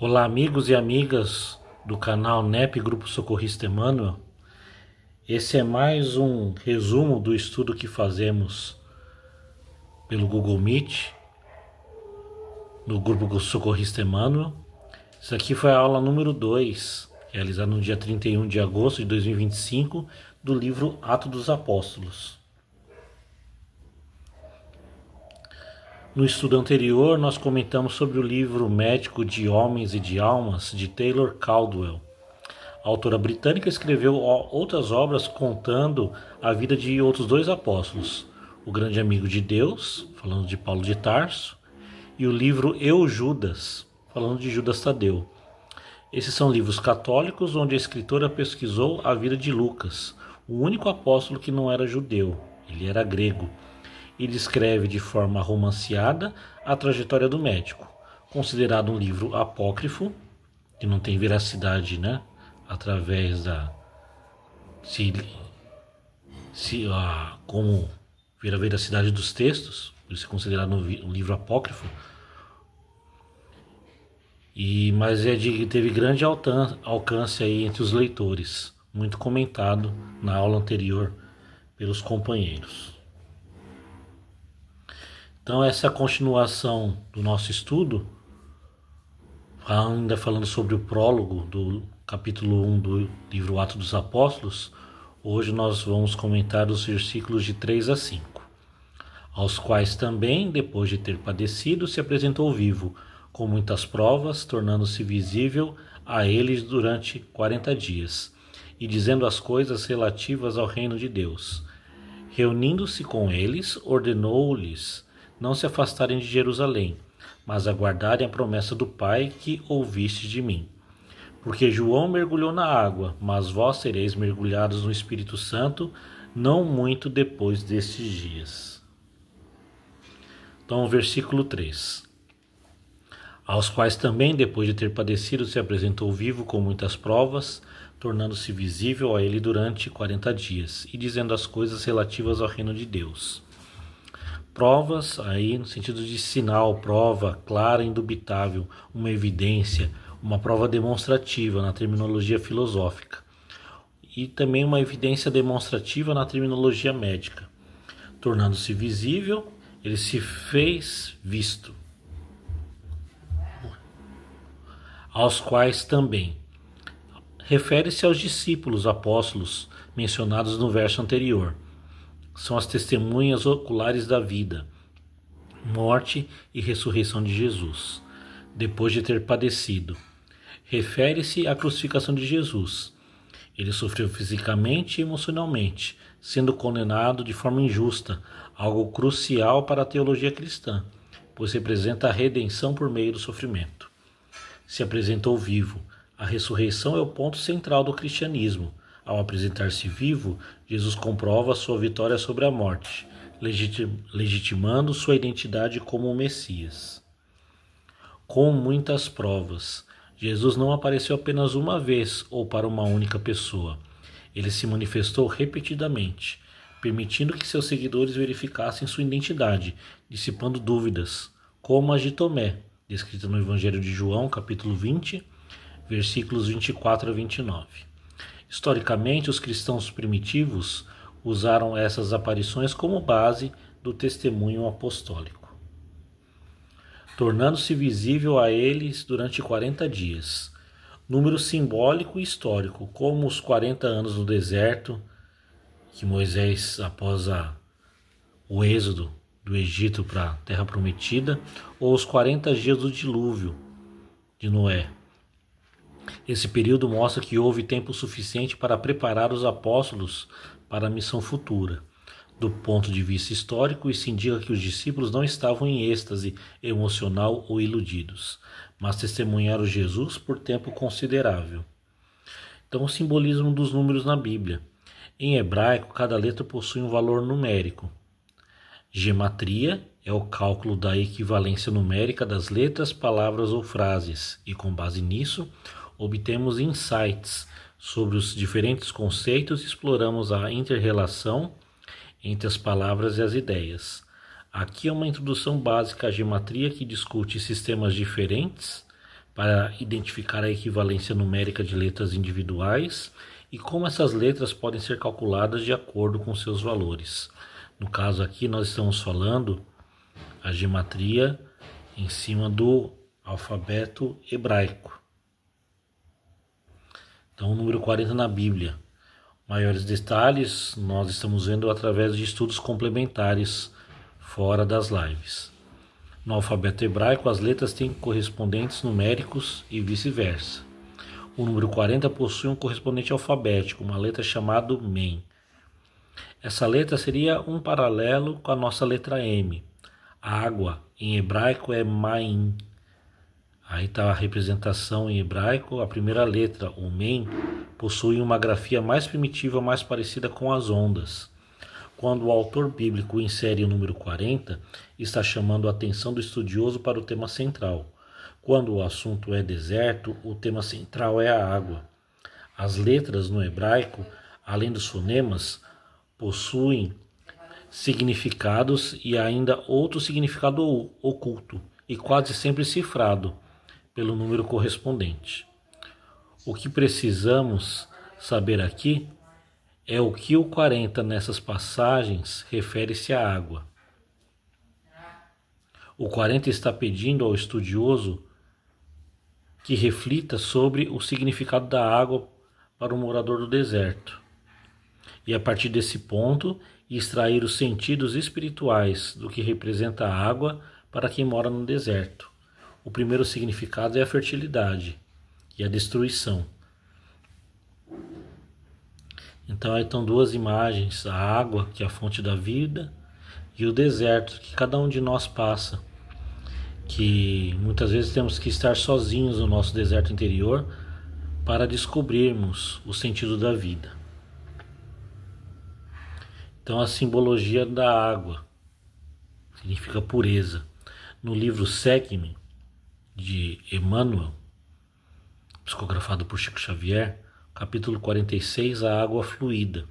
Olá, amigos e amigas do canal NEP Grupo Socorrista Emmanuel. Esse é mais um resumo do estudo que fazemos pelo Google Meet, no Grupo Socorrista Emmanuel. Isso aqui foi a aula número 2, realizada no dia 31 de agosto de 2025, do livro Atos dos Apóstolos. No estudo anterior, nós comentamos sobre o livro Médico de Homens e de Almas, de Taylor Caldwell. A autora britânica escreveu outras obras contando a vida de outros dois apóstolos, o Grande Amigo de Deus, falando de Paulo de Tarso, e o livro Eu, Judas, falando de Judas Tadeu. Esses são livros católicos onde a escritora pesquisou a vida de Lucas, o único apóstolo que não era judeu, ele era grego, e descreve de forma romanceada a trajetória do médico, considerado um livro apócrifo, que não tem veracidade, através da como ver a veracidade dos textos, por isso é considerado um livro apócrifo, mas teve grande alcance aí entre os leitores, muito comentado na aula anterior pelos companheiros. Então essa é a continuação do nosso estudo, ainda falando sobre o prólogo do capítulo 1 do livro Atos dos Apóstolos. Hoje nós vamos comentar os versículos de 3 a 5, aos quais também, depois de ter padecido, se apresentou vivo, com muitas provas, tornando-se visível a eles durante 40 dias, e dizendo as coisas relativas ao reino de Deus. Reunindo-se com eles, ordenou-lhes não se afastarem de Jerusalém, mas aguardarem a promessa do Pai que ouvistes de mim. Porque João mergulhou na água, mas vós sereis mergulhados no Espírito Santo, não muito depois destes dias. Então, versículo 3. Aos quais também, depois de ter padecido, se apresentou vivo com muitas provas, tornando-se visível a ele durante 40 dias, e dizendo as coisas relativas ao reino de Deus. Provas aí no sentido de sinal, prova clara, indubitável, uma evidência, uma prova demonstrativa na terminologia filosófica, e também uma evidência demonstrativa na terminologia médica. Tornando-se visível, ele se fez visto. Aos quais também. Refere-se aos discípulos apóstolos mencionados no verso anterior. São as testemunhas oculares da vida, morte e ressurreição de Jesus, depois de ter padecido. Refere-se à crucificação de Jesus. Ele sofreu fisicamente e emocionalmente, sendo condenado de forma injusta, algo crucial para a teologia cristã, pois representa a redenção por meio do sofrimento. Se apresentou vivo. A ressurreição é o ponto central do cristianismo. Ao apresentar-se vivo, Jesus comprova sua vitória sobre a morte, legitimando sua identidade como o Messias. Com muitas provas, Jesus não apareceu apenas uma vez ou para uma única pessoa. Ele se manifestou repetidamente, permitindo que seus seguidores verificassem sua identidade, dissipando dúvidas, como as de Tomé, descrita no Evangelho de João, capítulo 20, versículos 24 a 29. Historicamente, os cristãos primitivos usaram essas aparições como base do testemunho apostólico, tornando-se visível a eles durante 40 dias, número simbólico e histórico, como os 40 anos no deserto, que Moisés, após o êxodo do Egito para a Terra Prometida, ou os 40 dias do dilúvio de Noé. Esse período mostra que houve tempo suficiente para preparar os apóstolos para a missão futura. Do ponto de vista histórico, isso indica que os discípulos não estavam em êxtase emocional ou iludidos, mas testemunharam Jesus por tempo considerável. Então, o simbolismo dos números na Bíblia. Em hebraico, cada letra possui um valor numérico. Gematria é o cálculo da equivalência numérica das letras, palavras ou frases, e com base nisso, obtemos insights sobre os diferentes conceitos e exploramos a inter-relação entre as palavras e as ideias. Aqui é uma introdução básica à gematria que discute sistemas diferentes para identificar a equivalência numérica de letras individuais e como essas letras podem ser calculadas de acordo com seus valores. No caso aqui nós estamos falando a gematria em cima do alfabeto hebraico. Então o número 40 na Bíblia. Maiores detalhes nós estamos vendo através de estudos complementares fora das lives. No alfabeto hebraico, as letras têm correspondentes numéricos e vice-versa. O número 40 possui um correspondente alfabético, uma letra chamada Mem. Essa letra seria um paralelo com a nossa letra M. A água, em hebraico, é Maim. Aí está a representação em hebraico, a primeira letra, o Mem, possui uma grafia mais primitiva, mais parecida com as ondas. Quando o autor bíblico insere o número 40, está chamando a atenção do estudioso para o tema central. Quando o assunto é deserto, o tema central é a água. As letras no hebraico, além dos fonemas, possuem significados e ainda outro significado oculto, e quase sempre cifrado pelo número correspondente. O que precisamos saber aqui é o que o 40 nessas passagens refere-se à água. O 40 está pedindo ao estudioso que reflita sobre o significado da água para o morador do deserto. E a partir desse ponto, extrair os sentidos espirituais do que representa a água para quem mora no deserto. O primeiro significado é a fertilidade e a destruição. Então aí estão duas imagens, a água, que é a fonte da vida, e o deserto, que cada um de nós passa, que muitas vezes temos que estar sozinhos no nosso deserto interior para descobrirmos o sentido da vida. Então a simbologia da água significa pureza. No livro Segue-me, de Emmanuel, psicografado por Chico Xavier, capítulo 46, a água fluida.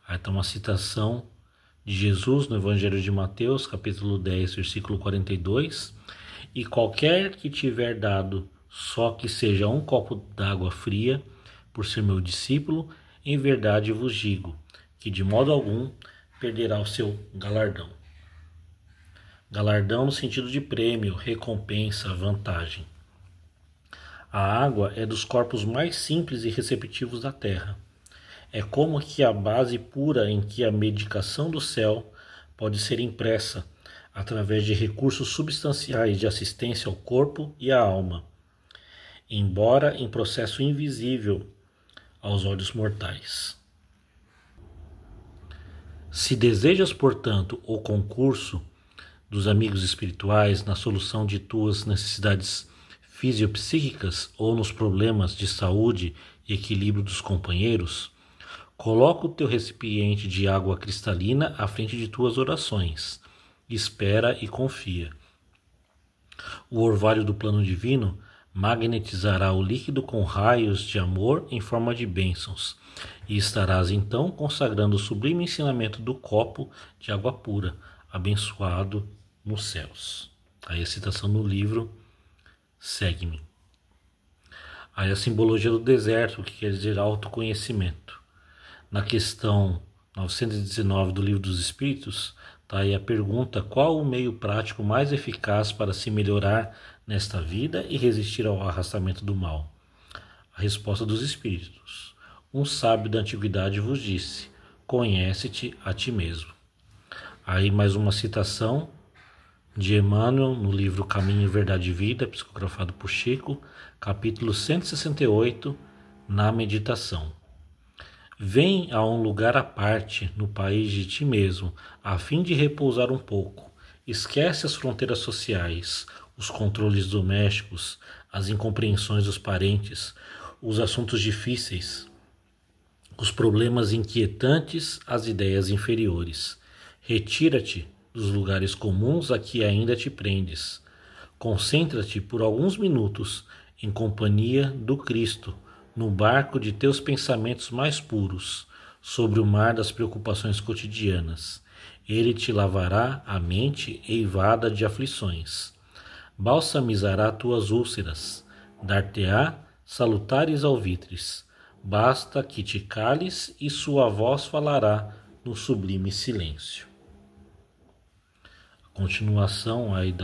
Aí está uma citação de Jesus no Evangelho de Mateus, capítulo 10, versículo 42. E qualquer que tiver dado só que seja um copo d'água fria, por ser meu discípulo, em verdade vos digo, que de modo algum perderá o seu galardão. Galardão no sentido de prêmio, recompensa, vantagem. A água é dos corpos mais simples e receptivos da terra. É como que a base pura em que a medicação do céu pode ser impressa através de recursos substanciais de assistência ao corpo e à alma, embora em processo invisível aos olhos mortais. Se desejas, portanto, o concurso dos amigos espirituais na solução de tuas necessidades fisiopsíquicas ou nos problemas de saúde e equilíbrio dos companheiros, coloca o teu recipiente de água cristalina à frente de tuas orações, espera e confia. O orvalho do plano divino magnetizará o líquido com raios de amor em forma de bênçãos, e estarás então consagrando o sublime ensinamento do copo de água pura, abençoado nos céus. Aí a citação no livro Segue-me. Aí a simbologia do deserto, que quer dizer autoconhecimento. Na questão 919 do Livro dos Espíritos, está aí a pergunta: qual o meio prático mais eficaz para se melhorar nesta vida e resistir ao arrastamento do mal? A resposta dos Espíritos: um sábio da antiguidade vos disse, conhece-te a ti mesmo. Aí mais uma citação de Emmanuel no livro Caminho, Verdade e Vida, psicografado por Chico, capítulo 168, na meditação. Vem a um lugar à parte, no país de ti mesmo, a fim de repousar um pouco. Esquece as fronteiras sociais, os controles domésticos, as incompreensões dos parentes, os assuntos difíceis, os problemas inquietantes, as ideias inferiores. Retira-te dos lugares comuns a que ainda te prendes. Concentra-te por alguns minutos em companhia do Cristo, no barco de teus pensamentos mais puros, sobre o mar das preocupações cotidianas. Ele te lavará a mente eivada de aflições, balsamizará tuas úlceras, dar-te-á salutares alvitres. Basta que te cales e sua voz falará no sublime silêncio. A continuação aí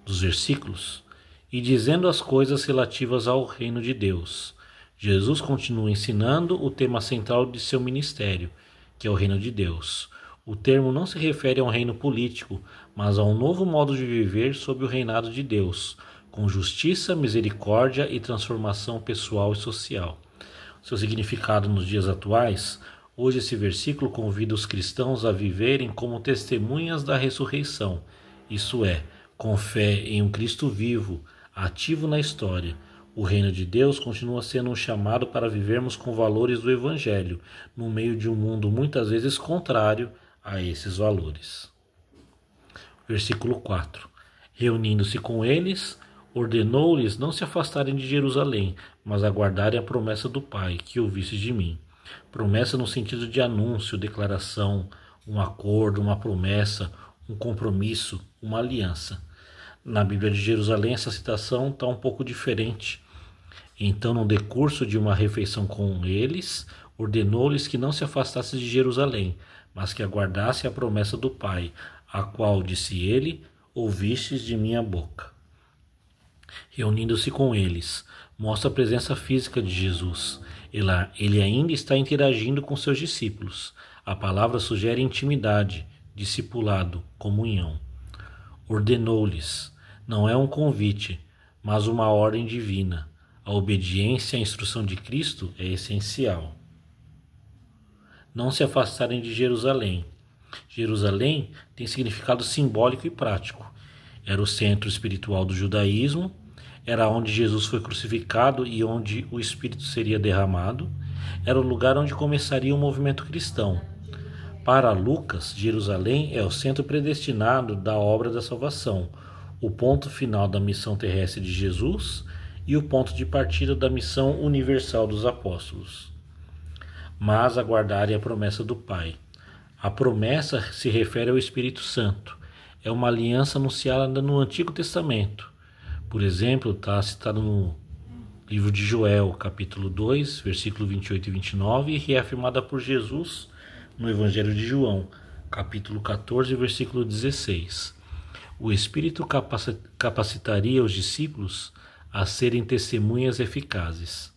dos versículos. E dizendo as coisas relativas ao reino de Deus, Jesus continua ensinando o tema central de seu ministério, que é o reino de Deus. O termo não se refere a um reino político, mas a um novo modo de viver sob o reinado de Deus, com justiça, misericórdia e transformação pessoal e social. Seu significado nos dias atuais, hoje esse versículo convida os cristãos a viverem como testemunhas da ressurreição, isso é, com fé em um Cristo vivo, ativo na história. O reino de Deus continua sendo um chamado para vivermos com valores do Evangelho, no meio de um mundo muitas vezes contrário a esses valores. Versículo 4. Reunindo-se com eles, ordenou-lhes não se afastarem de Jerusalém, mas aguardarem a promessa do Pai, que ouvisse de mim. Promessa no sentido de anúncio, declaração, um acordo, uma promessa, um compromisso, uma aliança. Na Bíblia de Jerusalém, essa citação está um pouco diferente. Então, no decurso de uma refeição com eles, ordenou-lhes que não se afastassem de Jerusalém, mas que aguardassem a promessa do Pai, a qual, disse ele, ouvistes de minha boca. Reunindo-se com eles, mostra a presença física de Jesus. Ele ainda está interagindo com seus discípulos. A palavra sugere intimidade, discipulado, comunhão. Ordenou-lhes. Não é um convite, mas uma ordem divina. A obediência à instrução de Cristo é essencial. Não se afastarem de Jerusalém. Jerusalém tem significado simbólico e prático. Era o centro espiritual do judaísmo, era onde Jesus foi crucificado e onde o Espírito seria derramado, era o lugar onde começaria o movimento cristão. Para Lucas, Jerusalém é o centro predestinado da obra da salvação, o ponto final da missão terrestre de Jesus e o ponto de partida da missão universal dos apóstolos. Mas aguardarem a promessa do Pai. A promessa se refere ao Espírito Santo. É uma aliança anunciada no Antigo Testamento. Por exemplo, está citado no livro de Joel, capítulo 2, versículo 28 e 29, e reafirmada por Jesus no Evangelho de João, capítulo 14, versículo 16. O Espírito capacitaria os discípulos a serem testemunhas eficazes.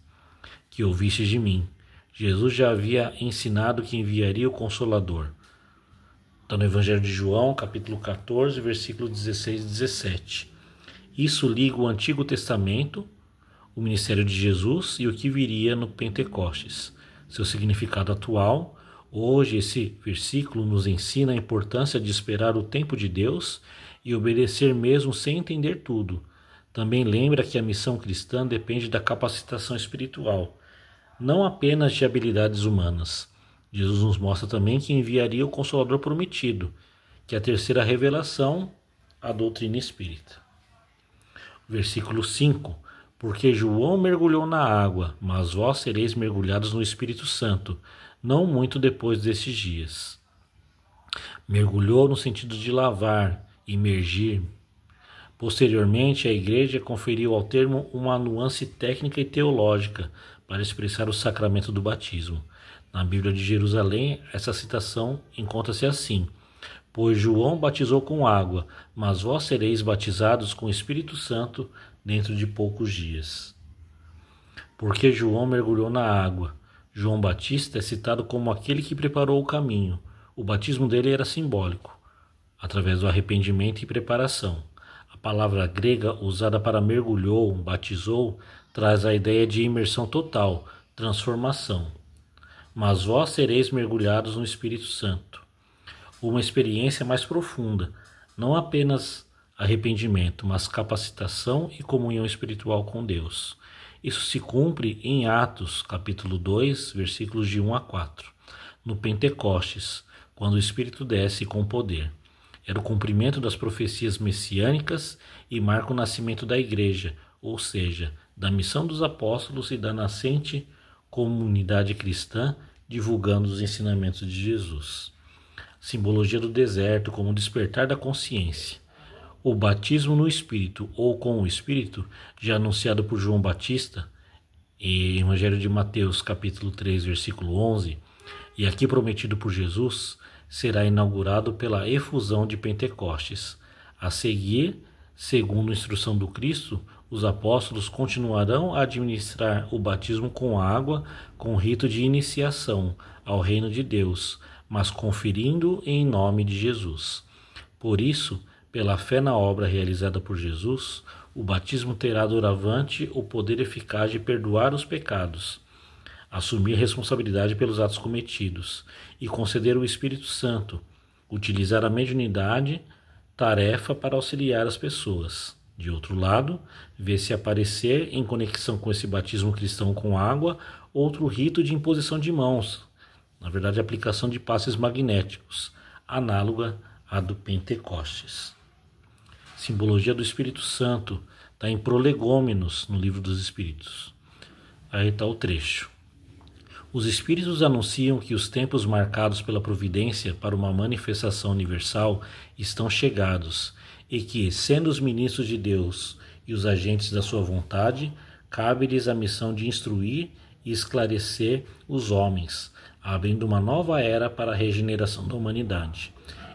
Que ouviste de mim. Jesus já havia ensinado que enviaria o Consolador. Está no Evangelho de João, capítulo 14, versículo 16 e 17. Isso liga o Antigo Testamento, o ministério de Jesus e o que viria no Pentecostes. Seu significado atual, hoje esse versículo nos ensina a importância de esperar o tempo de Deus e obedecer mesmo sem entender tudo. Também lembra que a missão cristã depende da capacitação espiritual, não apenas de habilidades humanas. Jesus nos mostra também que enviaria o Consolador prometido, que é a terceira revelação, a doutrina espírita. Versículo 5. Porque João mergulhou na água, mas vós sereis mergulhados no Espírito Santo, não muito depois desses dias. Mergulhou no sentido de lavar, imergir. Posteriormente, a Igreja conferiu ao termo uma nuance técnica e teológica para expressar o sacramento do batismo. Na Bíblia de Jerusalém, essa citação encontra-se assim: pois João batizou com água, mas vós sereis batizados com o Espírito Santo dentro de poucos dias. Porque João mergulhou na água. João Batista é citado como aquele que preparou o caminho. O batismo dele era simbólico, através do arrependimento e preparação. A palavra grega usada para mergulhou, batizou, traz a ideia de imersão total, transformação. Mas vós sereis mergulhados no Espírito Santo. Uma experiência mais profunda, não apenas arrependimento, mas capacitação e comunhão espiritual com Deus. Isso se cumpre em Atos, capítulo 2, versículos de 1 a 4, no Pentecostes, quando o Espírito desce com poder. Era o cumprimento das profecias messiânicas e marca o nascimento da Igreja, ou seja, da missão dos apóstolos e da nascente comunidade cristã divulgando os ensinamentos de Jesus. Simbologia do deserto como despertar da consciência. O batismo no Espírito ou com o Espírito, já anunciado por João Batista, em Evangelho de Mateus, capítulo 3, versículo 11, e aqui prometido por Jesus, será inaugurado pela efusão de Pentecostes. A seguir, segundo a instrução do Cristo, os apóstolos continuarão a administrar o batismo com água, com rito de iniciação ao reino de Deus, mas conferindo em nome de Jesus. Por isso, pela fé na obra realizada por Jesus, o batismo terá doravante o poder eficaz de perdoar os pecados, assumir responsabilidade pelos atos cometidos e conceder o Espírito Santo, utilizar a mediunidade, tarefa para auxiliar as pessoas. De outro lado, vê-se aparecer, em conexão com esse batismo cristão com água, outro rito de imposição de mãos, na verdade, a aplicação de passes magnéticos, análoga à do Pentecostes. Simbologia do Espírito Santo está em Prolegômenos, no Livro dos Espíritos. Aí está o trecho. Os Espíritos anunciam que os tempos marcados pela providência para uma manifestação universal estão chegados e que, sendo os ministros de Deus e os agentes da sua vontade, cabe-lhes a missão de instruir e esclarecer os homens, abrindo uma nova era para a regeneração da humanidade.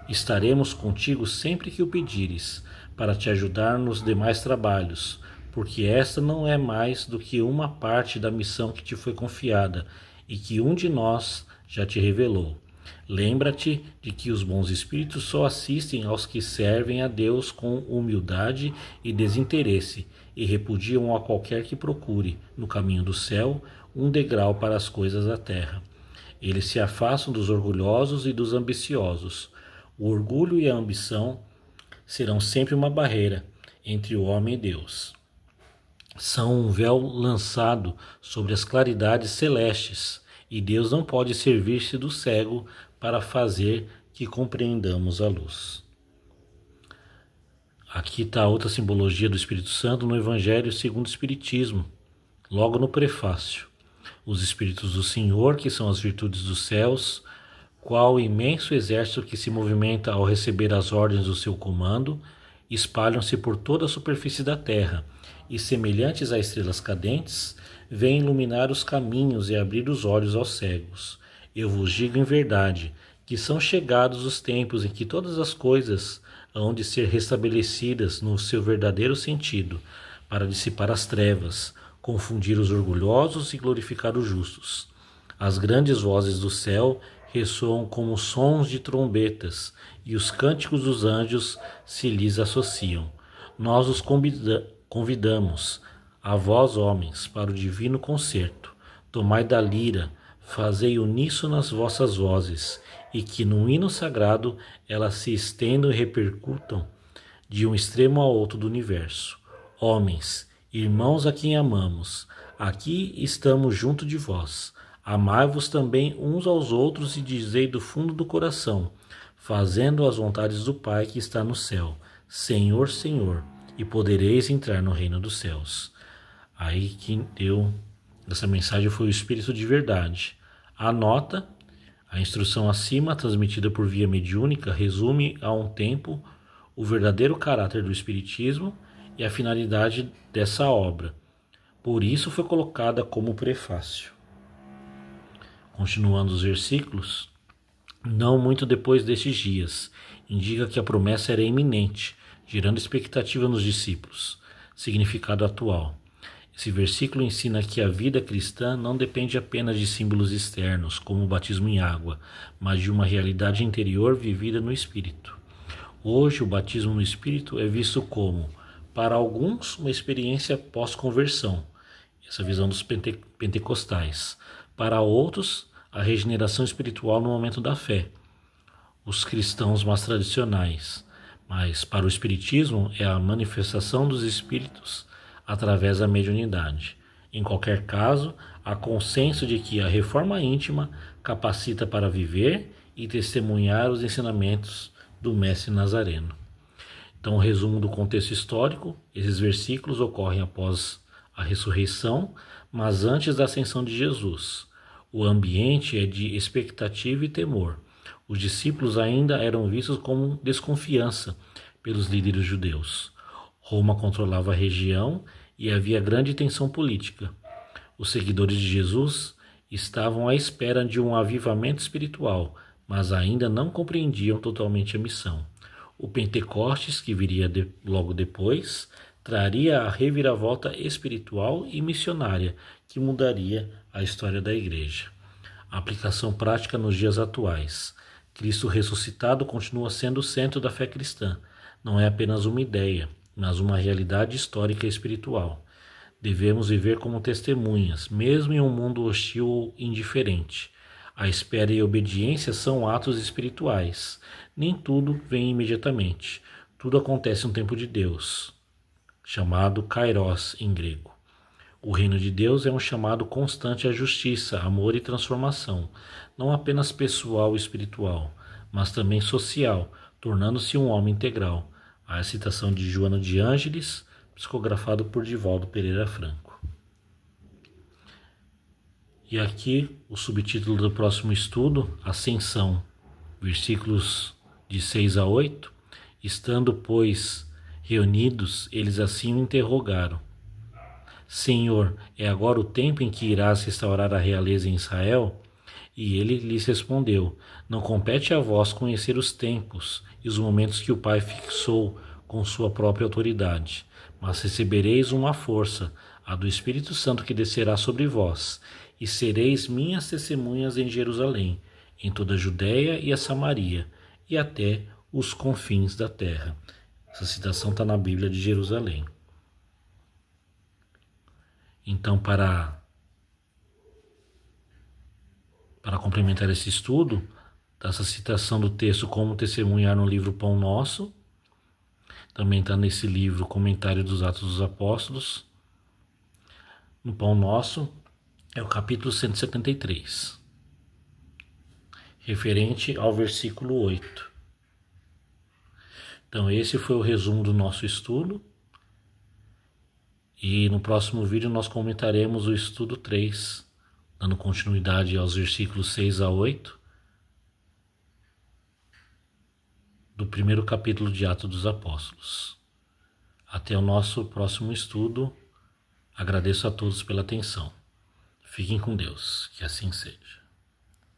Estaremos contigo sempre que o pedires, para te ajudar nos demais trabalhos, porque esta não é mais do que uma parte da missão que te foi confiada e que um de nós já te revelou. Lembra-te de que os bons espíritos só assistem aos que servem a Deus com humildade e desinteresse e repudiam a qualquer que procure, no caminho do céu, um degrau para as coisas da terra. Eles se afastam dos orgulhosos e dos ambiciosos. O orgulho e a ambição serão sempre uma barreira entre o homem e Deus. São um véu lançado sobre as claridades celestes, e Deus não pode servir-se do cego para fazer que compreendamos a luz. Aqui está outra simbologia do Espírito Santo no Evangelho segundo o Espiritismo, logo no prefácio. Os Espíritos do Senhor, que são as virtudes dos céus, qual imenso exército que se movimenta ao receber as ordens do seu comando, espalham-se por toda a superfície da terra, e semelhantes a estrelas cadentes, vêm iluminar os caminhos e abrir os olhos aos cegos. Eu vos digo em verdade, que são chegados os tempos em que todas as coisas hão de ser restabelecidas no seu verdadeiro sentido, para dissipar as trevas, confundir os orgulhosos e glorificar os justos. As grandes vozes do céu ressoam como sons de trombetas, e os cânticos dos anjos se lhes associam. Nós os convidamos, a vós, homens, para o divino concerto. Tomai da lira, fazei uníssono as vossas vozes, e que num hino sagrado elas se estendam e repercutam de um extremo ao outro do universo. Homens, irmãos a quem amamos, aqui estamos junto de vós. Amai-vos também uns aos outros e dizei do fundo do coração, fazendo as vontades do Pai que está no céu, Senhor, Senhor, e podereis entrar no reino dos céus. Aí quem deu essa mensagem foi o Espírito de Verdade. A nota, a instrução acima, transmitida por via mediúnica, resume a um tempo o verdadeiro caráter do Espiritismo e a finalidade dessa obra. Por isso foi colocada como prefácio. Continuando os versículos, não muito depois destes dias, indica que a promessa era iminente, gerando expectativa nos discípulos. Significado atual. Esse versículo ensina que a vida cristã não depende apenas de símbolos externos, como o batismo em água, mas de uma realidade interior vivida no Espírito. Hoje, o batismo no Espírito é visto como, para alguns, uma experiência pós-conversão, essa visão dos pentecostais. Para outros, a regeneração espiritual no momento da fé, os cristãos mais tradicionais. Mas para o Espiritismo é a manifestação dos Espíritos através da mediunidade. Em qualquer caso, há consenso de que a reforma íntima capacita para viver e testemunhar os ensinamentos do Mestre Nazareno. Então, resumo do contexto histórico: esses versículos ocorrem após a ressurreição, mas antes da ascensão de Jesus. O ambiente é de expectativa e temor. Os discípulos ainda eram vistos com desconfiança, pelos líderes judeus. Roma controlava a região e havia grande tensão política. Os seguidores de Jesus estavam à espera de um avivamento espiritual, mas ainda não compreendiam totalmente a missão. O Pentecostes, que viria logo depois, traria a reviravolta espiritual e missionária que mudaria a história da Igreja. A aplicação prática nos dias atuais. Cristo ressuscitado continua sendo o centro da fé cristã. Não é apenas uma ideia, mas uma realidade histórica e espiritual. Devemos viver como testemunhas, mesmo em um mundo hostil ou indiferente. A espera e a obediência são atos espirituais. Nem tudo vem imediatamente. Tudo acontece no tempo de Deus, chamado Kairos em grego. O reino de Deus é um chamado constante à justiça, amor e transformação, não apenas pessoal e espiritual, mas também social, tornando-se um homem integral. A citação de Joana de Ângeles, psicografado por Divaldo Pereira Franco. E aqui o subtítulo do próximo estudo, Ascensão, versículos de 6 a 8. Estando, pois, reunidos, eles assim o interrogaram: Senhor, é agora o tempo em que irás restaurar a realeza em Israel? E ele lhes respondeu: Não compete a vós conhecer os tempos e os momentos que o Pai fixou com sua própria autoridade, mas recebereis uma força, a do Espírito Santo que descerá sobre vós, e sereis minhas testemunhas em Jerusalém, em toda a Judéia e a Samaria, e até os confins da terra. Essa citação está na Bíblia de Jerusalém. Então, para complementar esse estudo, dessa citação do texto Como Testemunhar no livro Pão Nosso, também está nesse livro Comentário dos Atos dos Apóstolos. No Pão Nosso é o capítulo 173, referente ao versículo 8. Então esse foi o resumo do nosso estudo. E no próximo vídeo nós comentaremos o estudo 3, dando continuidade aos versículos 6 a 8 do primeiro capítulo de Atos dos Apóstolos. Até o nosso próximo estudo. Agradeço a todos pela atenção. Fiquem com Deus, que assim seja.